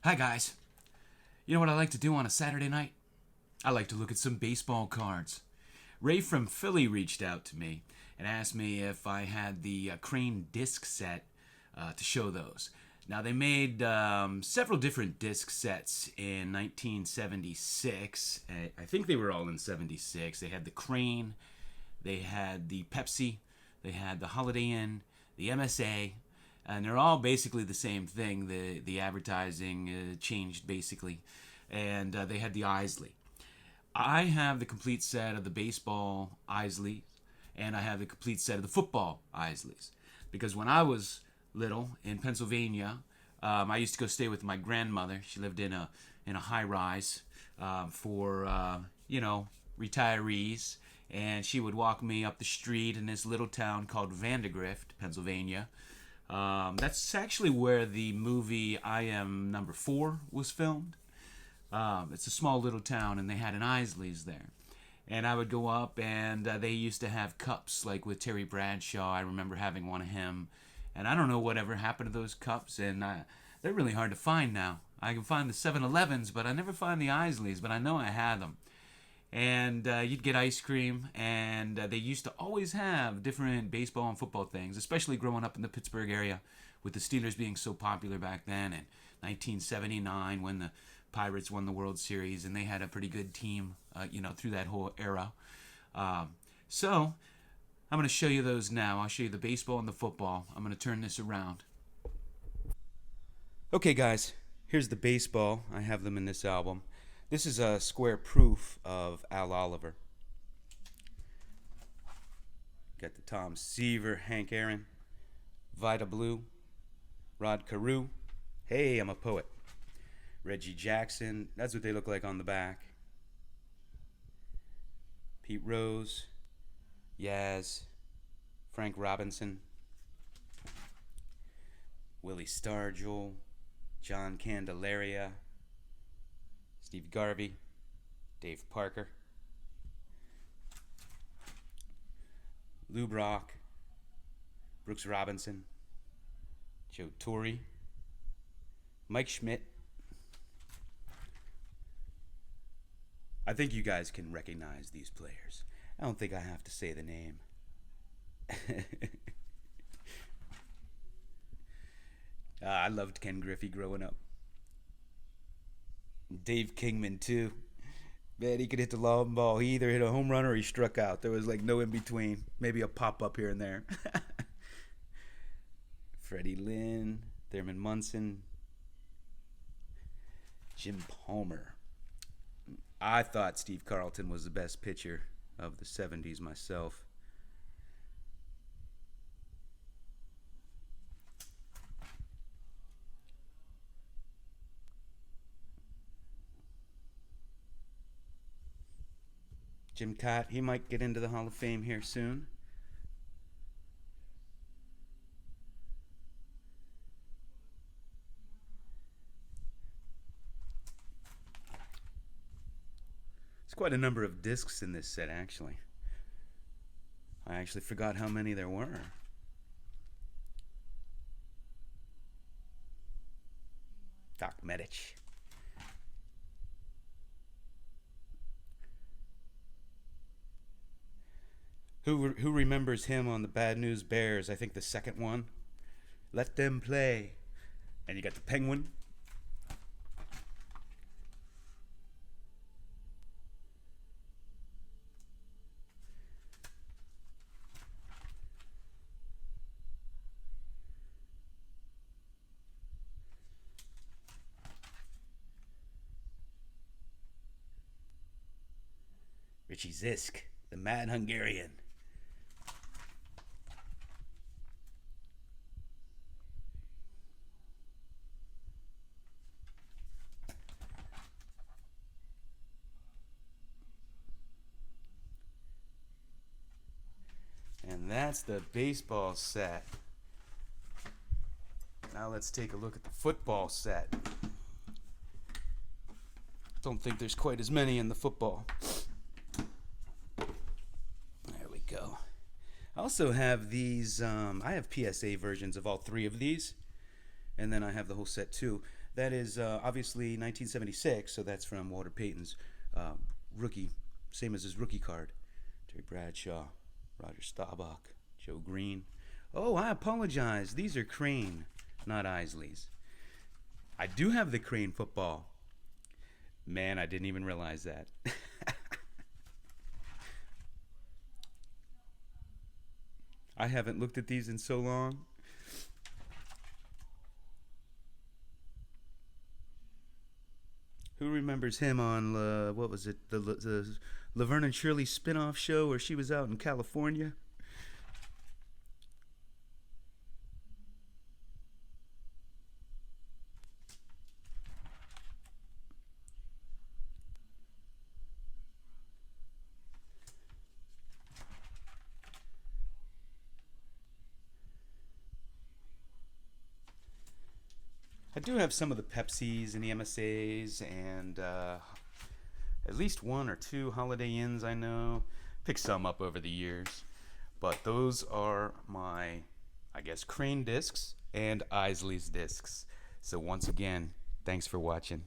Hi, guys. You know what I like to do on a Saturday night? I like to look at some baseball cards. Ray from Philly reached out to me and asked me if I had the Crane disc set to show those. Now, they made several different disc sets in 1976. I think they were all in 76. They had the Crane, they had the Pepsi, they had the Holiday Inn, the MSA, and they're all basically the same thing. The advertising changed basically, and they had the Islay. I have the complete set of the baseball Isleys, and I have the complete set of the football Isleys. Because when I was little in Pennsylvania, I used to go stay with my grandmother. She lived in a high rise for retirees, and she would walk me up the street in this little town called Vandergrift, Pennsylvania. That's actually where the movie I Am Number Four was filmed. It's a small little town, and they had an Isley's there. And I would go up, and they used to have cups, like with Terry Bradshaw. I remember having one of him. And I don't know whatever happened to those cups, and they're really hard to find now. I can find the 7-Elevens, but I never find the Isleys, but I know I had them. And you'd get ice cream, and they used to always have different baseball and football things, especially growing up in the Pittsburgh area, with the Steelers being so popular back then in 1979 when the Pirates won the World Series, and they had a pretty good team, through that whole era. So I'm going to show you those now. I'll show you the baseball and the football. I'm going to turn this around. Okay, guys, here's the baseball. I have them in this album. This is a square proof of Al Oliver. Got the Tom Seaver, Hank Aaron, Vida Blue, Rod Carew. Hey, I'm a poet. Reggie Jackson. That's what they look like on the back. Pete Rose, Yaz, Frank Robinson, Willie Stargell, John Candelaria, Steve Garvey, Dave Parker, Lou Brock, Brooks Robinson, Joe Torre, Mike Schmidt. I think you guys can recognize these players. I don't think I have to say the name. I loved Ken Griffey growing up. Dave Kingman, too. Man, he could hit the long ball. He either hit a home run or he struck out. There was like no in between. Maybe a pop up here and there. Freddie Lynn, Thurman Munson, Jim Palmer. I thought Steve Carlton was the best pitcher of the 70s myself. Jim Cott, he might get into the Hall of Fame here soon. There's quite a number of discs in this set, actually. I actually forgot how many there were. Doc Medich. Who remembers him on the Bad News Bears? I think the second one. Let them play. And you got the Penguin. Richie Zisk, the Mad Hungarian. And that's the baseball set. Now let's take a look at the football set. Don't think there's quite as many in the football. There we go. I also have these, I have PSA versions of all three of these. and then I have the whole set too. That is obviously 1976, so that's from Walter Payton's rookie, same as his rookie card. Terry Bradshaw, Roger Staubach, Joe Green. Oh, I apologize. These are Crane, not Islay's. I do have the Crane football. Man, I didn't even realize that. I haven't looked at these in so long. Who remembers him on what was it, the Laverne and Shirley spin-off show where she was out in California? I do have some of the Pepsis and the MSAs and at least one or two Holiday Inns I know. Picked some up over the years. But those are my, I guess, Crane discs and Isley's discs. So once again, thanks for watching.